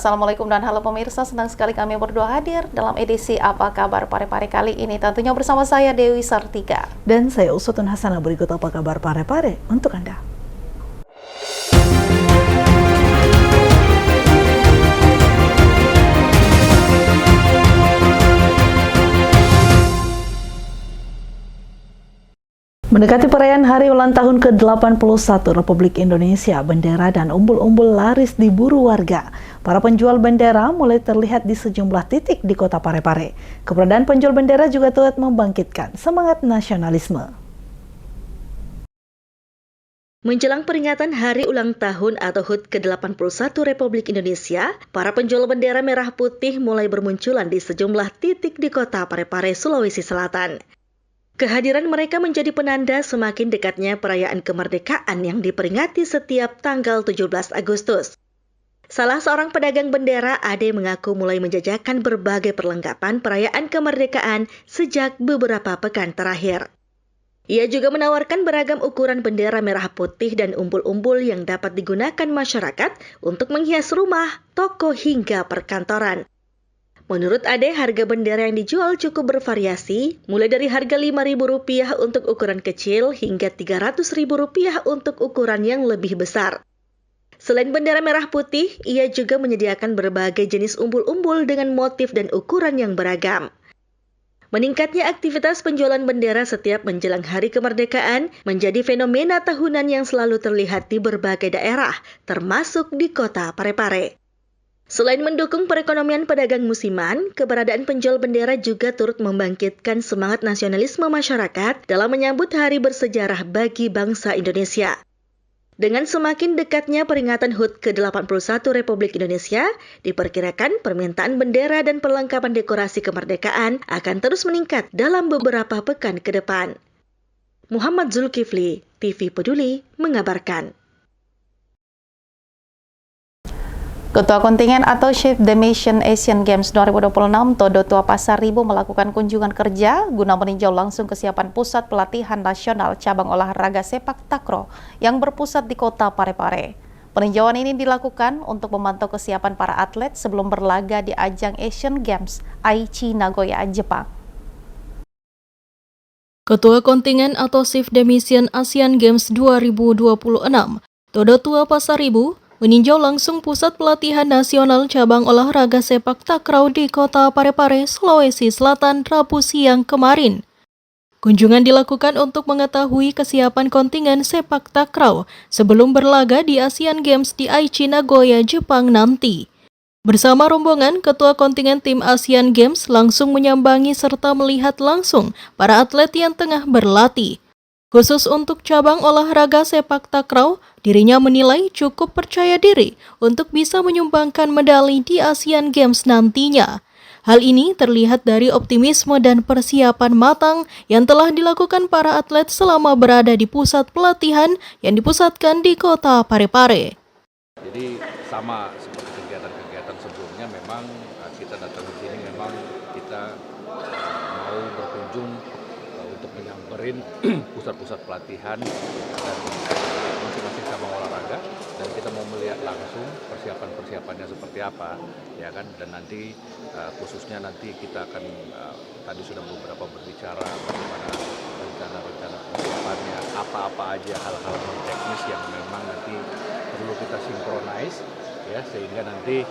Assalamualaikum dan halo pemirsa, senang sekali kami berdua hadir dalam edisi Apa Kabar Pare-Pare kali ini. Tentunya bersama saya Dewi Sartika. Dan saya Usutun Hasanah, berikut Apa Kabar Pare-Pare untuk Anda. Mendekati perayaan hari ulang tahun ke-81 Republik Indonesia, bendera dan umbul-umbul laris diburu warga. Para penjual bendera mulai terlihat di sejumlah titik di kota Pare-Pare. Keberadaan penjual bendera juga turut membangkitkan semangat nasionalisme. Menjelang peringatan Hari Ulang Tahun atau HUT ke-81 Republik Indonesia, para penjual bendera merah putih mulai bermunculan di sejumlah titik di kota Pare-Pare, Sulawesi Selatan. Kehadiran mereka menjadi penanda semakin dekatnya perayaan kemerdekaan yang diperingati setiap tanggal 17 Agustus. Salah seorang pedagang bendera, Ade, mengaku mulai menjajakan berbagai perlengkapan perayaan kemerdekaan sejak beberapa pekan terakhir. Ia juga menawarkan beragam ukuran bendera merah putih dan umbul-umbul yang dapat digunakan masyarakat untuk menghias rumah, toko hingga perkantoran. Menurut Ade, harga bendera yang dijual cukup bervariasi, mulai dari harga Rp5.000 untuk ukuran kecil hingga Rp300.000 untuk ukuran yang lebih besar. Selain bendera merah putih, ia juga menyediakan berbagai jenis umbul-umbul dengan motif dan ukuran yang beragam. Meningkatnya aktivitas penjualan bendera setiap menjelang Hari Kemerdekaan menjadi fenomena tahunan yang selalu terlihat di berbagai daerah, termasuk di kota Pare-Pare. Selain mendukung perekonomian pedagang musiman, keberadaan penjual bendera juga turut membangkitkan semangat nasionalisme masyarakat dalam menyambut hari bersejarah bagi bangsa Indonesia. Dengan semakin dekatnya peringatan HUT ke-81 Republik Indonesia, diperkirakan permintaan bendera dan perlengkapan dekorasi kemerdekaan akan terus meningkat dalam beberapa pekan ke depan. Muhammad Zulkifli, TV Peduli, mengabarkan. Ketua Kontingen atau Chief the Mission Asian Games 2026 Todo Tua Pasaribu melakukan kunjungan kerja guna meninjau langsung kesiapan Pusat Pelatihan Nasional Cabang Olahraga Sepak Takraw yang berpusat di kota Pare-Pare. Peninjauan ini dilakukan untuk memantau kesiapan para atlet sebelum berlaga di ajang Asian Games Aichi Nagoya, Jepang. Ketua Kontingen atau Chief the Mission Asian Games 2026 Todo Tua Pasaribu meninjau langsung Pusat Pelatihan Nasional Cabang Olahraga Sepak Takraw di kota Pare-Pare, Sulawesi Selatan, Rabu siang kemarin. Kunjungan dilakukan untuk mengetahui kesiapan kontingen sepak takraw sebelum berlaga di Asian Games di Aichi Nagoya, Jepang nanti. Bersama rombongan, Ketua Kontingen Tim Asian Games langsung menyambangi serta melihat langsung para atlet yang tengah berlatih. Khusus untuk cabang olahraga sepak takraw, dirinya menilai cukup percaya diri untuk bisa menyumbangkan medali di Asian Games nantinya. Hal ini terlihat dari optimisme dan persiapan matang yang telah dilakukan para atlet selama berada di pusat pelatihan yang dipusatkan di kota Pare-Pare. Jadi sama seperti kegiatan-kegiatan sebelumnya, memang kita datang di sini memang kita mau berkunjung untuk menyamperin pusat-pusat pelatihan dan masing-masing cabang olahraga, dan kita mau melihat langsung persiapan-persiapannya seperti apa, ya kan. Dan nanti khususnya nanti kita akan tadi sudah beberapa berbicara bagaimana rencana-rencana persiapannya, apa-apa aja hal-hal non teknis yang memang nanti perlu kita sinkronize, ya, sehingga nanti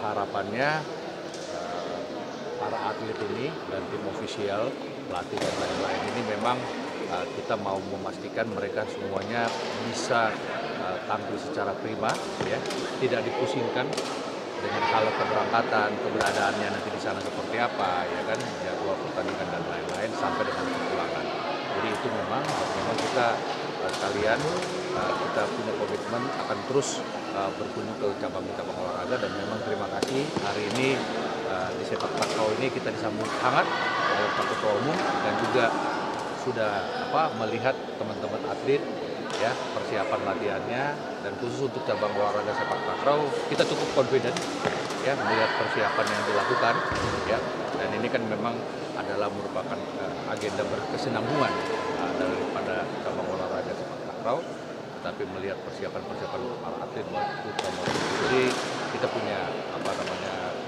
harapannya para atlet ini dan tim ofisial, pelatih dan lain-lain ini memang kita mau memastikan mereka semuanya bisa tampil secara prima, ya, tidak dipusingkan dengan hal keberangkatan, keberadaannya nanti di sana seperti apa, ya kan, jadwal pertandingan dan lain-lain sampai dengan kepulangan. Jadi itu memang kita sekalian kita punya komitmen akan terus berkunjung ke cabang-cabang olahraga, dan memang terima kasih hari ini di sepak takraw ini kita disambut hangat oleh Pak Ketua Umum dan juga sudah melihat teman-teman atlet, ya, persiapan latihannya, dan khusus untuk cabang olahraga sepak takraw kita cukup confident, ya, melihat persiapan yang dilakukan, ya, dan ini kan memang adalah merupakan agenda berkesinambungan daripada cabang olahraga sepak takraw. tetapi melihat persiapan para atlet terutama sendiri, kita punya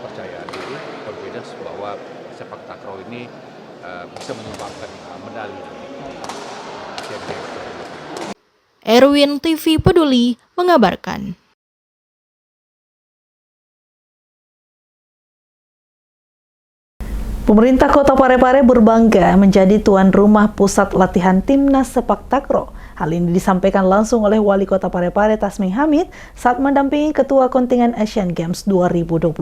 percaya diri, confidence bahwa sepak takraw ini bisa menyumbangkan medali di Asian Games. Erwin TV Peduli mengabarkan. Pemerintah Kota Parepare berbangga menjadi tuan rumah pusat latihan timnas sepak takraw. Hal ini disampaikan langsung oleh Wali Kota Parepare Tasming Hamid saat mendampingi Ketua Kontingen Asian Games 2026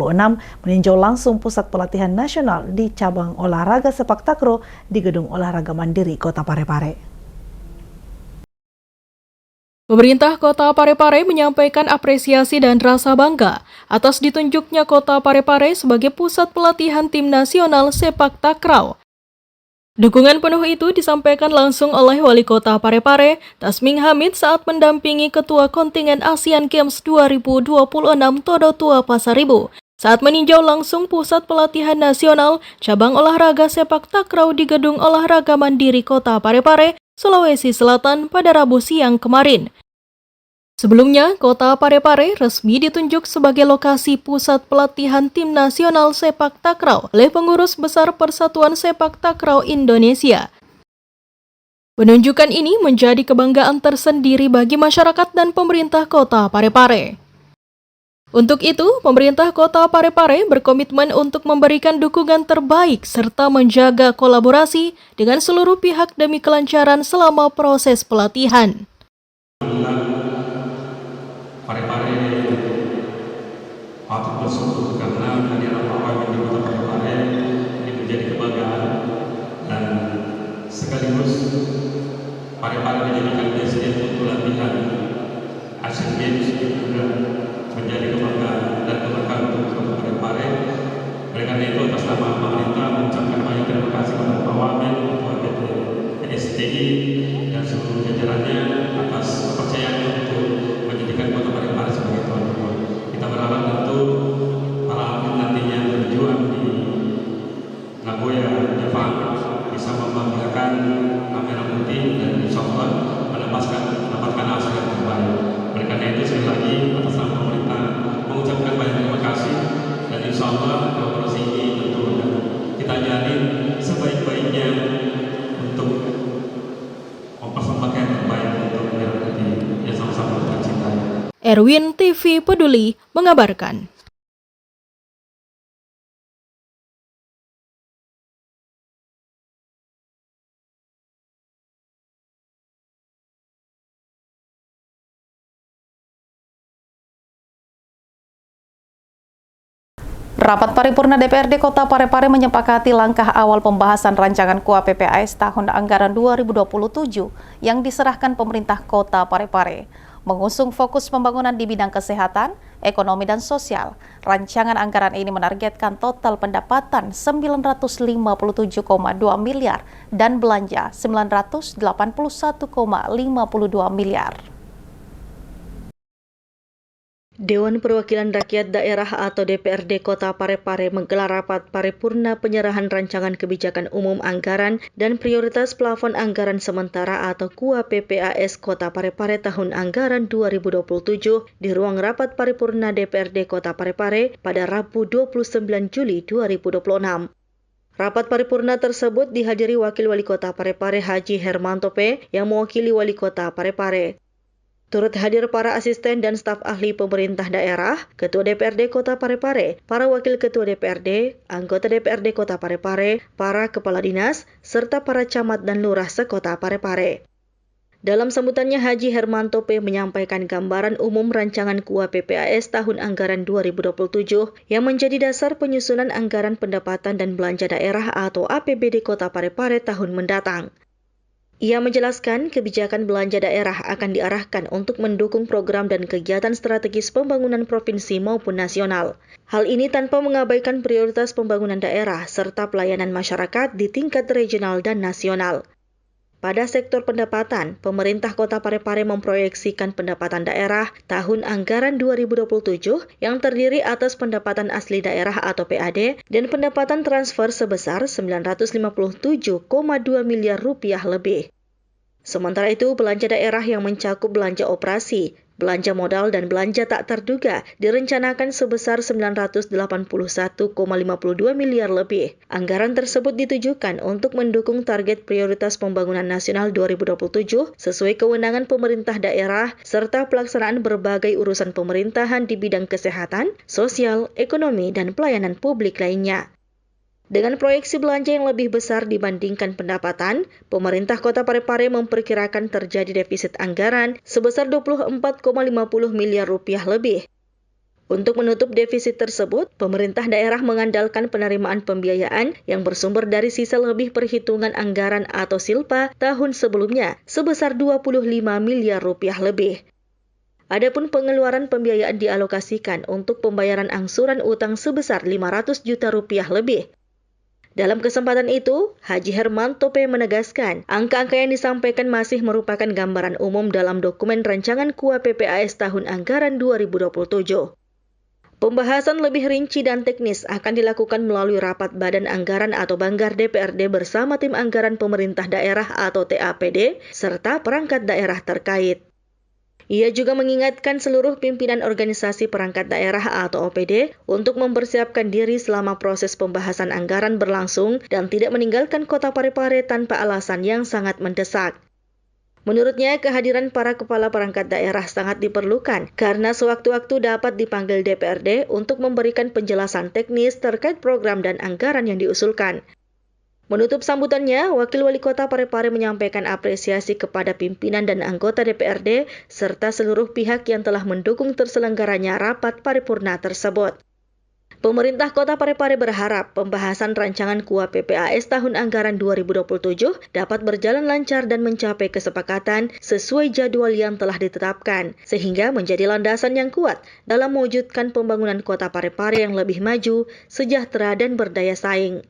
meninjau langsung pusat pelatihan nasional di cabang olahraga sepak takraw di Gedung Olahraga Mandiri Kota Parepare. Pemerintah Kota Parepare menyampaikan apresiasi dan rasa bangga atas ditunjuknya Kota Parepare sebagai pusat pelatihan tim nasional sepak takraw. Dukungan penuh itu disampaikan langsung oleh Wali Kota Parepare, Tasming Hamid saat mendampingi Ketua Kontingen Asian Games 2026 Todo Tua Pasaribu saat meninjau langsung pusat pelatihan nasional cabang olahraga sepak takraw di Gedung Olahraga Mandiri Kota Parepare, Sulawesi Selatan pada Rabu siang kemarin. Sebelumnya, Kota Parepare resmi ditunjuk sebagai lokasi pusat pelatihan tim nasional sepak takraw oleh Pengurus Besar Persatuan Sepak Takraw Indonesia. Penunjukan ini menjadi kebanggaan tersendiri bagi masyarakat dan pemerintah Kota Parepare. Untuk itu, pemerintah Kota Parepare berkomitmen untuk memberikan dukungan terbaik serta menjaga kolaborasi dengan seluruh pihak demi kelancaran selama proses pelatihan. Parepare patut bersyukur karena kehadiran Pak Wamen di Kota Parepare ini menjadi kebanggaan dan sekaligus Parepare dijadikan destinasi untuk latihan Asian Games juga menjadi kebanggaan dan keberkahan untuk Kota Parepare. Oleh karena itu atas nama pemerintah mengucapkan banyak terima kasih kepada Pak Wamen, Ketua DPD STI dan seluruh jajarannya atas kepercayaannya untuk menjadikan Kota Parepare sebagai tuan rumah. Kita berharap tentu para atlet nantinya berjuang di Nagoya, Jepang bisa membanggakan kamera putih dan insya Allah mendapatkan hasil yang terbaik. Oleh karena itu sekali lagi atas nama pemerintah mengucapkan banyak terima kasih dan insya Allah kolaborasi ini tentu kita jalin sebaik-baiknya untuk mempersembahkan yang terbaik untuk negara nanti yang sama-sama kita cintai. Erwin TV Peduli mengabarkan. Rapat paripurna DPRD Kota Parepare menyepakati langkah awal pembahasan rancangan KUA PPAS tahun anggaran 2027 yang diserahkan pemerintah Kota Parepare. Mengusung fokus pembangunan di bidang kesehatan, ekonomi, dan sosial. Rancangan anggaran ini menargetkan total pendapatan 957,2 miliar dan belanja 981,52 miliar. Dewan Perwakilan Rakyat Daerah atau DPRD Kota Parepare menggelar rapat paripurna penyerahan rancangan kebijakan umum anggaran dan prioritas plafon anggaran sementara atau KUA PPAS Kota Parepare tahun anggaran 2027 di ruang rapat paripurna DPRD Kota Parepare pada Rabu 29 Juli 2026. Rapat paripurna tersebut dihadiri Wakil Wali Kota Parepare Haji Hermanto P. yang mewakili Wali Kota Parepare. Turut hadir para asisten dan staf ahli pemerintah daerah, Ketua DPRD Kota Parepare, para Wakil Ketua DPRD, anggota DPRD Kota Parepare, para Kepala Dinas, serta para camat dan lurah sekota Parepare. Dalam sambutannya, Haji Hermanto P. menyampaikan gambaran umum rancangan KUA PPAS tahun anggaran 2027 yang menjadi dasar penyusunan anggaran pendapatan dan belanja daerah atau APBD Kota Parepare tahun mendatang. Ia menjelaskan kebijakan belanja daerah akan diarahkan untuk mendukung program dan kegiatan strategis pembangunan provinsi maupun nasional. Hal ini tanpa mengabaikan prioritas pembangunan daerah serta pelayanan masyarakat di tingkat regional dan nasional. Pada sektor pendapatan, pemerintah Kota Parepare memproyeksikan pendapatan daerah tahun anggaran 2027 yang terdiri atas pendapatan asli daerah atau PAD dan pendapatan transfer sebesar 957,2 miliar rupiah lebih. Sementara itu, belanja daerah yang mencakup belanja operasi, belanja modal, dan belanja tak terduga direncanakan sebesar 981,52 miliar lebih. Anggaran tersebut ditujukan untuk mendukung target prioritas pembangunan nasional 2027 sesuai kewenangan pemerintah daerah serta pelaksanaan berbagai urusan pemerintahan di bidang kesehatan, sosial, ekonomi, dan pelayanan publik lainnya. Dengan proyeksi belanja yang lebih besar dibandingkan pendapatan, pemerintah Kota Parepare memperkirakan terjadi defisit anggaran sebesar 24,50 miliar rupiah lebih. Untuk menutup defisit tersebut, pemerintah daerah mengandalkan penerimaan pembiayaan yang bersumber dari sisa lebih perhitungan anggaran atau silpa tahun sebelumnya sebesar 25 miliar rupiah lebih. Adapun pengeluaran pembiayaan dialokasikan untuk pembayaran angsuran utang sebesar 500 juta rupiah lebih. Dalam kesempatan itu, Haji Hermanto P. menegaskan, angka-angka yang disampaikan masih merupakan gambaran umum dalam dokumen rancangan KUA PPAS tahun anggaran 2027. Pembahasan lebih rinci dan teknis akan dilakukan melalui rapat Badan Anggaran atau Banggar DPRD bersama tim anggaran pemerintah daerah atau TAPD, serta perangkat daerah terkait. Ia juga mengingatkan seluruh pimpinan organisasi perangkat daerah atau OPD untuk mempersiapkan diri selama proses pembahasan anggaran berlangsung dan tidak meninggalkan Kota Parepare tanpa alasan yang sangat mendesak. Menurutnya, kehadiran para kepala perangkat daerah sangat diperlukan karena sewaktu-waktu dapat dipanggil DPRD untuk memberikan penjelasan teknis terkait program dan anggaran yang diusulkan. Menutup sambutannya, Wakil Wali Kota Parepare menyampaikan apresiasi kepada pimpinan dan anggota DPRD serta seluruh pihak yang telah mendukung terselenggaranya rapat paripurna tersebut. Pemerintah Kota Parepare berharap pembahasan rancangan KUA PPAS tahun anggaran 2027 dapat berjalan lancar dan mencapai kesepakatan sesuai jadwal yang telah ditetapkan, sehingga menjadi landasan yang kuat dalam mewujudkan pembangunan Kota Parepare yang lebih maju, sejahtera, dan berdaya saing.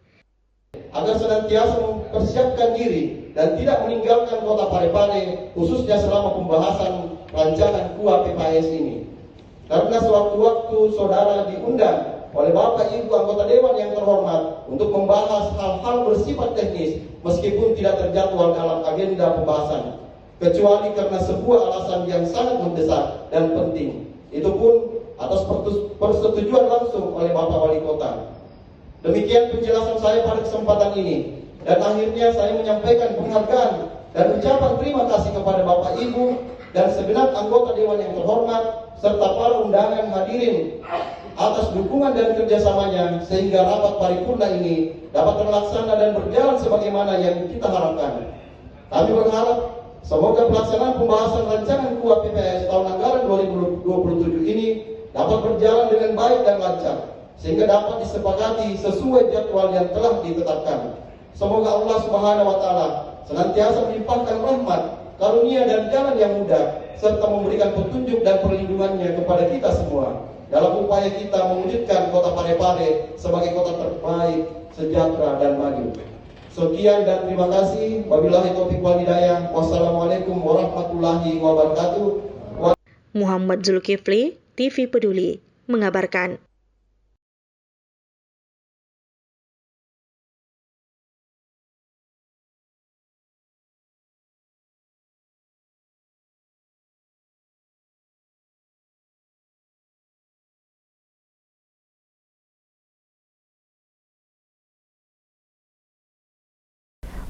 Agar senantiasa mempersiapkan diri dan tidak meninggalkan Kota Parepare, khususnya selama pembahasan rancangan KUA PPAS ini. Karena sewaktu-waktu saudara diundang oleh Bapak Ibu anggota Dewan yang terhormat untuk membahas hal-hal bersifat teknis meskipun tidak terjadwal dalam agenda pembahasan, kecuali karena sebuah alasan yang sangat mendesak dan penting. Itu pun atas persetujuan langsung oleh Bapak Wali Kota. Demikian penjelasan saya pada kesempatan ini. Dan akhirnya saya menyampaikan penghargaan dan ucapan terima kasih kepada Bapak Ibu dan segenap anggota Dewan yang terhormat serta para undangan hadirin atas dukungan dan kerjasamanya sehingga rapat paripurna ini dapat terlaksana dan berjalan sebagaimana yang kita harapkan. Kami berharap semoga pelaksanaan pembahasan rancangan KUA PPAS tahun anggaran 2027 ini dapat berjalan dengan baik dan lancar, sehingga dapat disepakati sesuai jadwal yang telah ditetapkan. Semoga Allah Subhanahu wa Ta'ala senantiasa melimpahkan rahmat, karunia, dan jalan yang mudah, serta memberikan petunjuk dan perlindungannya kepada kita semua dalam upaya kita mewujudkan Kota Parepare sebagai kota terbaik, sejahtera, dan maju. Sekian dan terima kasih. Wabillahi taufiq wal hidayah. Wassalamualaikum warahmatullahi wabarakatuh. Muhammad Zulkifli, TV Peduli, mengabarkan.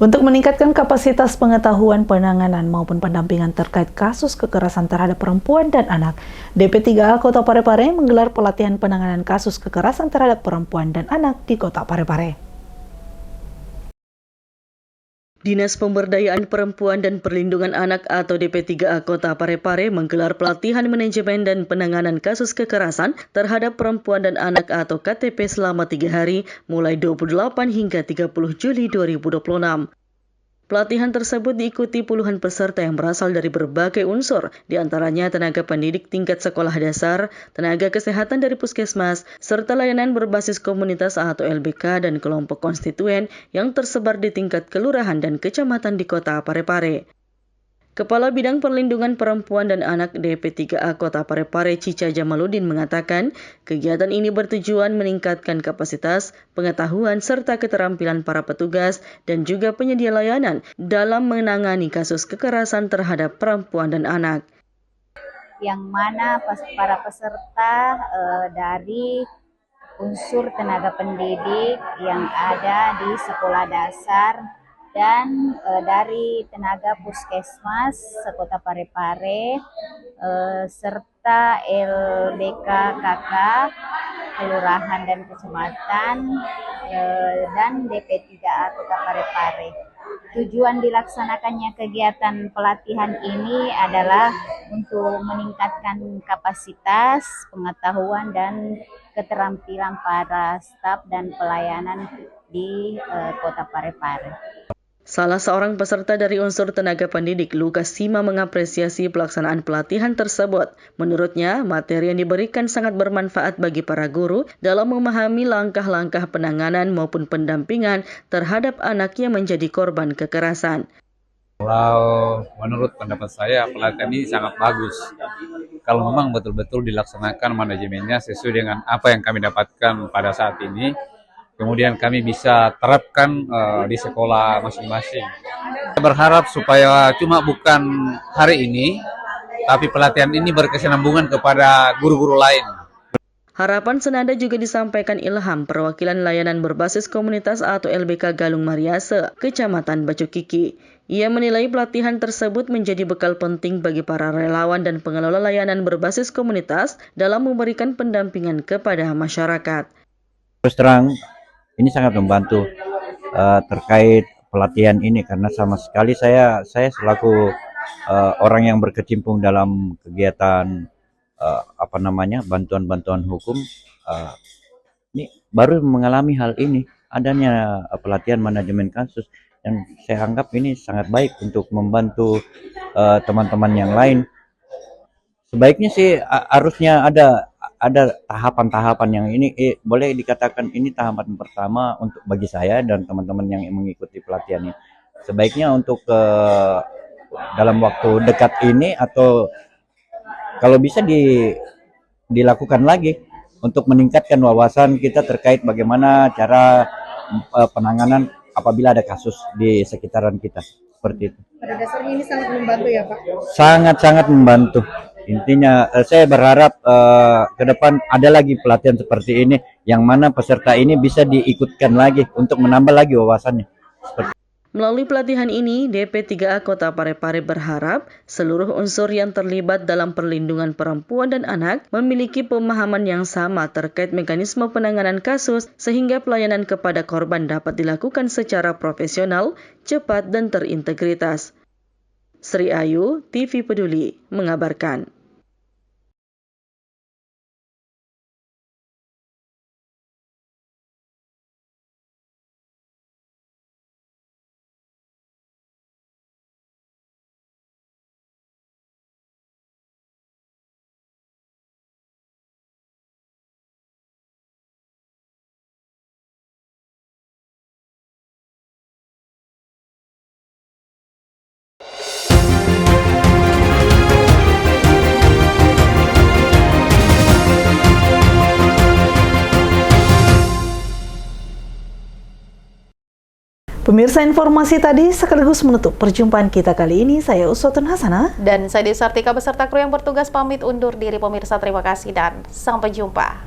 Untuk meningkatkan kapasitas pengetahuan, penanganan maupun pendampingan terkait kasus kekerasan terhadap perempuan dan anak, DP3A Kota Parepare menggelar pelatihan penanganan kasus kekerasan terhadap perempuan dan anak di Kota Parepare. Dinas Pemberdayaan Perempuan dan Perlindungan Anak atau DP3A Kota Parepare menggelar pelatihan manajemen dan penanganan kasus kekerasan terhadap perempuan dan anak atau KTP selama 3 hari mulai 28 hingga 30 Juli 2026. Pelatihan tersebut diikuti puluhan peserta yang berasal dari berbagai unsur, diantaranya tenaga pendidik tingkat sekolah dasar, tenaga kesehatan dari puskesmas, serta layanan berbasis komunitas atau LBK dan kelompok konstituen yang tersebar di tingkat kelurahan dan kecamatan di Kota Parepare. Kepala Bidang Perlindungan Perempuan dan Anak DP3A Kota Parepare Cica Jamaludin mengatakan, kegiatan ini bertujuan meningkatkan kapasitas, pengetahuan, serta keterampilan para petugas dan juga penyedia layanan dalam menangani kasus kekerasan terhadap perempuan dan anak. Yang mana para peserta dari unsur tenaga pendidik yang ada di sekolah dasar dan dari tenaga puskesmas sekota Parepare serta LBK KK kelurahan dan kecamatan dan DP3A Kota Parepare. Tujuan dilaksanakannya kegiatan pelatihan ini adalah untuk meningkatkan kapasitas, pengetahuan dan keterampilan para staf dan pelayanan di Kota Parepare. Salah seorang peserta dari unsur tenaga pendidik, Lukas Sima, mengapresiasi pelaksanaan pelatihan tersebut. Menurutnya, materi yang diberikan sangat bermanfaat bagi para guru dalam memahami langkah-langkah penanganan maupun pendampingan terhadap anak yang menjadi korban kekerasan. Kalau menurut pendapat saya, pelatihan ini sangat bagus. Kalau memang betul-betul dilaksanakan manajemennya sesuai dengan apa yang kami dapatkan pada saat ini, kemudian kami bisa terapkan di sekolah masing-masing. Saya berharap supaya cuma bukan hari ini, tapi pelatihan ini berkesinambungan kepada guru-guru lain. Harapan senada juga disampaikan Ilham, perwakilan layanan berbasis komunitas atau LBK Galung Mariase, Kecamatan Bacukiki. Ia menilai pelatihan tersebut menjadi bekal penting bagi para relawan dan pengelola layanan berbasis komunitas dalam memberikan pendampingan kepada masyarakat. Terus terang, ini sangat membantu terkait pelatihan ini karena sama sekali saya selaku orang yang berkecimpung dalam kegiatan bantuan-bantuan hukum ini baru mengalami hal ini, adanya pelatihan manajemen kasus, dan saya anggap ini sangat baik untuk membantu teman-teman yang lain. Sebaiknya sih harusnya ada tahapan-tahapan yang ini boleh dikatakan ini tahapan pertama untuk bagi saya dan teman-teman yang mengikuti pelatihan ini. Sebaiknya untuk dalam waktu dekat ini atau kalau bisa dilakukan lagi untuk meningkatkan wawasan kita terkait bagaimana cara penanganan apabila ada kasus di sekitaran kita, seperti itu. Pada dasarnya ini sangat membantu ya Pak? Sangat-sangat membantu. Intinya saya berharap ke depan ada lagi pelatihan seperti ini yang mana peserta ini bisa diikutkan lagi untuk menambah lagi wawasannya. Melalui pelatihan ini, DP3A Kota Parepare berharap seluruh unsur yang terlibat dalam perlindungan perempuan dan anak memiliki pemahaman yang sama terkait mekanisme penanganan kasus sehingga pelayanan kepada korban dapat dilakukan secara profesional, cepat, dan terintegritas. Sri Ayu, TV Peduli, mengabarkan. Pemirsa, informasi tadi sekaligus menutup perjumpaan kita kali ini. Saya Uswatun Hasanah. Dan saya Desartika beserta kru yang bertugas pamit undur diri pemirsa. Terima kasih dan sampai jumpa.